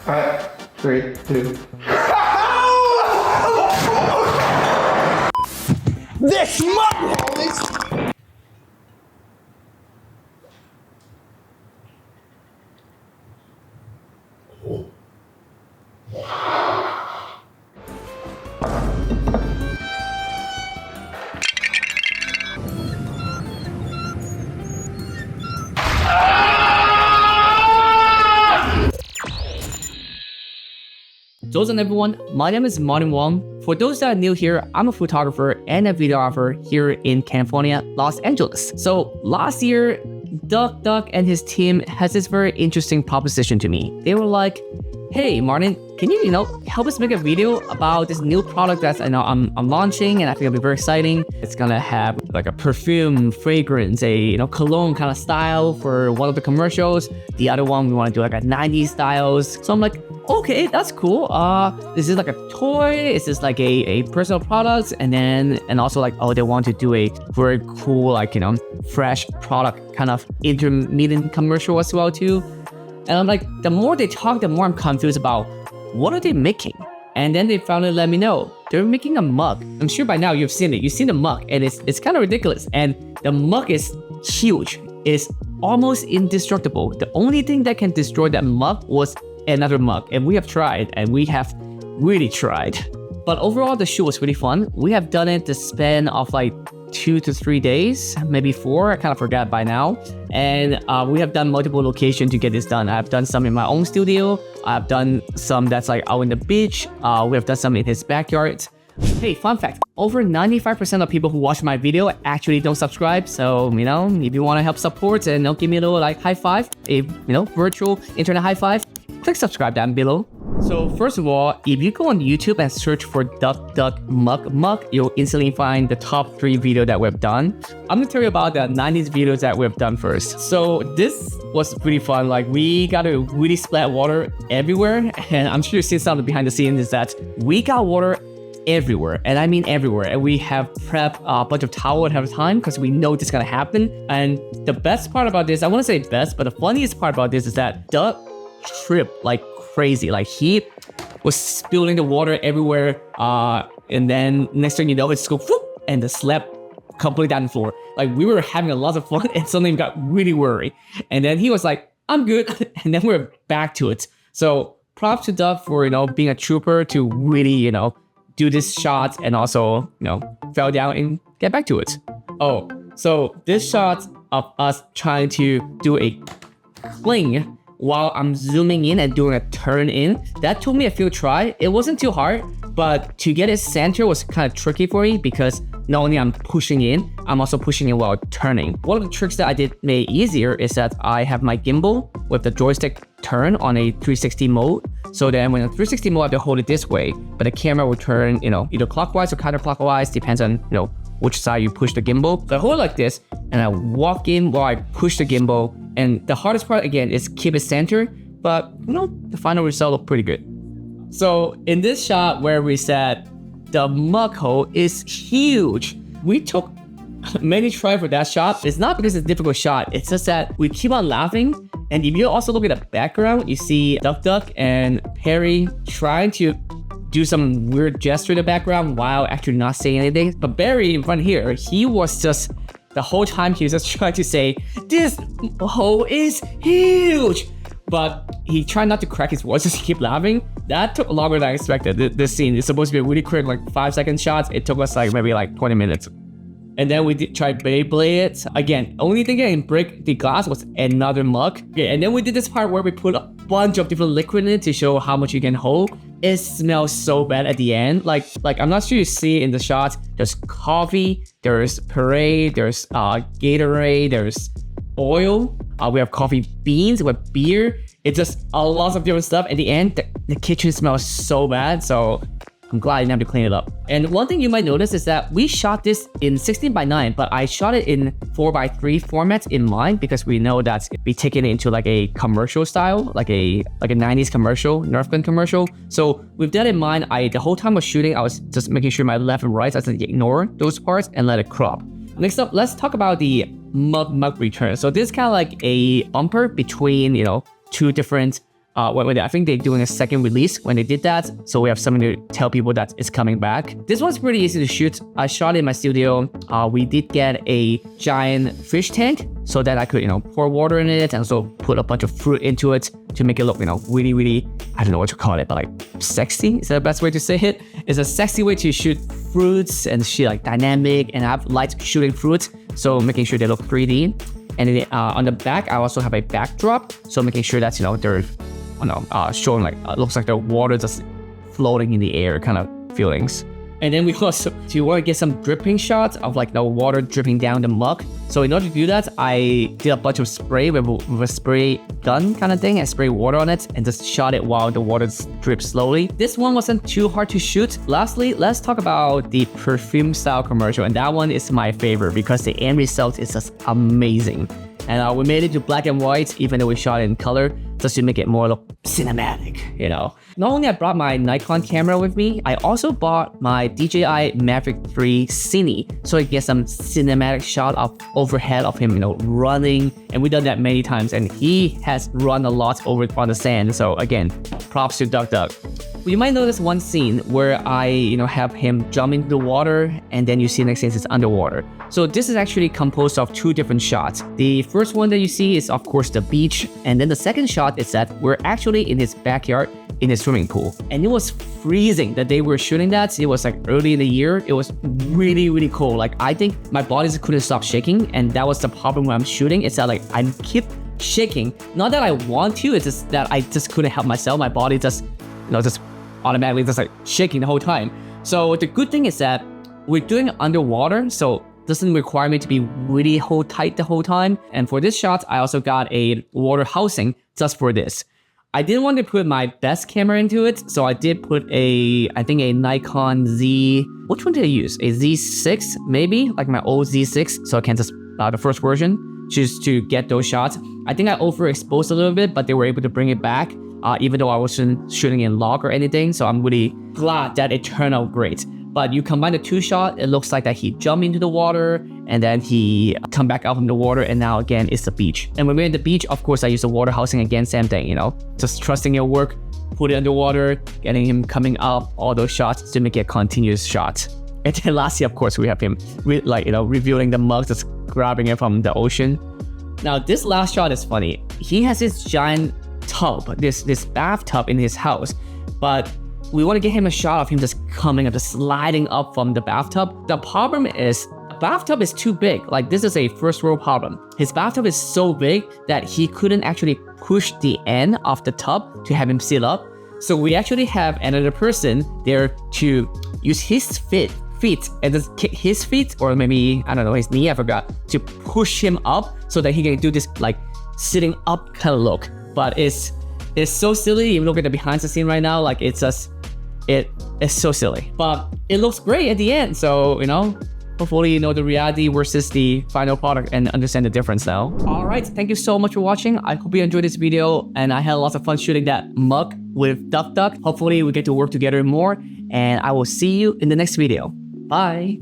Alright, 3, 2. This mug, homies! What's up everyone, my name is Wong. For those that are new here, I'm a photographer and a videographer here in California, Los Angeles. So last year, DougDoug and his team has this very interesting proposition to me. They were like, hey Martin, can you, help us make a video about this new product that I'm launching, and I think it'll be very exciting. It's gonna have like a perfume fragrance, a cologne kind of style for one of the commercials. The other one we want to do like a 90s styles. So I'm like, okay, that's cool. Is this like a toy? Is this like a personal product? And also like, oh, they want to do a very cool fresh product kind of intermediate commercial as well too. And I'm like, the more they talk, the more I'm confused about what are they making? And then they finally let me know they're making a mug. I'm sure by now you've seen it. You've seen the mug, and it's kind of ridiculous. And the mug is huge. It's almost indestructible. The only thing that can destroy that mug was another mug, and we have tried, and we have really tried. But overall, the shoot was really fun. We have done it the span of like 2 to 3 days, maybe 4. I kind of forgot by now. And we have done multiple locations to get this done. I've done some in my own studio. I've done some that's like out in the beach. We have done some in his backyard. Hey, fun fact, over 95% of people who watch my video actually don't subscribe. So, if you want to help support and give me a little like high five, a virtual internet high five, click subscribe down below. So first of all, if you go on YouTube and search for DougDoug MugMug, you'll instantly find the top 3 videos that we've done. I'm gonna tell you about the 90s videos that we've done first. So this was pretty fun. Like, we got to really splat water everywhere. And I'm sure you see some of the behind the scenes is that we got water everywhere, and I mean everywhere. And we have prepped a bunch of towel ahead of time because we know this is gonna happen. And the best part about this, I want to say best, but the funniest part about this is that Doug tripped like crazy. Like, he was spilling the water everywhere, and then next thing you know, it's go whoop, and the slab completely down the floor. Like, we were having a lot of fun, and suddenly we got really worried. And then he was like, I'm good, and then we're back to it. So props to Doug for being a trooper to really do this shot, and also fell down and get back to it. Oh, so this shot of us trying to do a cling while I'm zooming in and doing a turn in, that took me a few tries. It wasn't too hard, but to get it center was kind of tricky for me because not only I'm pushing in, I'm also pushing in while turning. One of the tricks that I did make easier is that I have my gimbal with the joystick turn on a 360 mode. So then when a 360 mode, I have to hold it this way, but the camera will turn, either clockwise or counterclockwise, depends on, which side you push the gimbal. So I hold it like this, and I walk in while I push the gimbal. And the hardest part, again, is keep it centered, but the final result looked pretty good. So in this shot where we said the mug hole is huge, we took many tries for that shot. It's not because it's a difficult shot, it's just that we keep on laughing. And if you also look at the background, you see DougDoug and Perry trying to do some weird gesture in the background while actually not saying anything. But Barry in front here, he was just, the whole time he was just trying to say, this hole is huge. But he tried not to crack his voice, just keep laughing. That took longer than I expected. This scene is supposed to be a really quick, like 5-second shots. It took us like maybe like 20 minutes. And then we did try Beyblade it. Again, only thing that can break the glass was another mug. Okay, and then we did this part where we put a bunch of different liquid in it to show how much you can hold. It smells so bad at the end. Like I'm not sure you see in the shots. There's coffee, there's Parade, there's Gatorade, there's oil. We have coffee beans, we have beer. It's just a lot of different stuff. At the end, the kitchen smells so bad. So I'm glad I didn't have to clean it up. And one thing you might notice is that we shot this in 16:9, but I shot it in 4:3 format in mind because we know that we taking it into like a commercial style, like a 90s commercial, Nerf gun commercial. So with that in mind, the whole time I was shooting, I was just making sure my left and right, I just ignore those parts and let it crop. Next up, let's talk about the MugMug return. So this is kind of like a bumper between, two different I think they're doing a second release when they did that. So we have something to tell people that it's coming back. This one's pretty easy to shoot. I shot it in my studio. We did get a giant fish tank so that I could, pour water in it and also put a bunch of fruit into it to make it look, really, really, I don't know what to call it, but like sexy. Is that the best way to say it? It's a sexy way to shoot fruits and shit, like dynamic, and I have lights shooting fruits. So making sure they look 3D. And then on the back, I also have a backdrop. So making sure that, they're showing like, looks like the water just floating in the air kind of feelings. And then we also, do you want to get some dripping shots of like the water dripping down the mug? So in order to do that, I did a bunch of spray with a spray gun kind of thing. I spray water on it and just shot it while the water drips slowly. This one wasn't too hard to shoot. Lastly, let's talk about the Perfume style commercial. And that one is my favorite because the end result is just amazing. And we made it to black and white, even though we shot it in color, just to make it more look cinematic, Not only I brought my Nikon camera with me, I also bought my DJI Mavic 3 Cine, so I get some cinematic shot of overhead of him, running. And we've done that many times, and he has run a lot over on the sand. So again, props to DougDoug. You might notice one scene where I, have him jump into the water, and then you see next scene is underwater. So this is actually composed of two different shots. The first one that you see is of course the beach, and then the second shot is that we're actually in his backyard in his swimming pool. And it was freezing the day we were shooting that. It was like early in the year. It was really, really cold. Like I think my body just couldn't stop shaking, and that was the problem when I'm shooting. It's that like I keep shaking. Not that I want to, it's just that I just couldn't help myself. My body just, just automatically just like shaking the whole time. So the good thing is that we're doing it underwater, so doesn't require me to be really hold tight the whole time. And for this shot, I also got a water housing just for this. I didn't want to put my best camera into it, so I did put I think a Nikon Z, which one did I use? A Z6 maybe, like my old Z6, so I can just, the first version, just to get those shots. I think I overexposed a little bit, but they were able to bring it back, even though I wasn't shooting in log or anything, so I'm really glad that it turned out great. But you combine the two shots, it looks like that he jumped into the water and then he come back out from the water, and now again it's the beach. And when we're in the beach, of course I use the water housing again, same thing, just trusting your work, put it underwater, getting him coming up, all those shots to make it a continuous shot. And then lastly, of course, we have him reviewing the mug, just grabbing it from the ocean. Now this last shot is funny. He has this giant tub, this bathtub in his house, but we want to get him a shot of him just coming up, just sliding up from the bathtub. The problem is, the bathtub is too big. Like this is a first world problem. His bathtub is so big that he couldn't actually push the end of the tub to have him sit up. So we actually have another person there to use his feet and just kick his feet, or maybe, I don't know, his knee, I forgot, to push him up so that he can do this like sitting up kind of look. But it's so silly. Even look at the behind the scene right now, like it's just, it's so silly, but it looks great at the end. So, hopefully the reality versus the final product and understand the difference now. All right, thank you so much for watching. I hope you enjoyed this video, and I had lots of fun shooting that mug with DougDoug. Hopefully we get to work together more, and I will see you in the next video. Bye.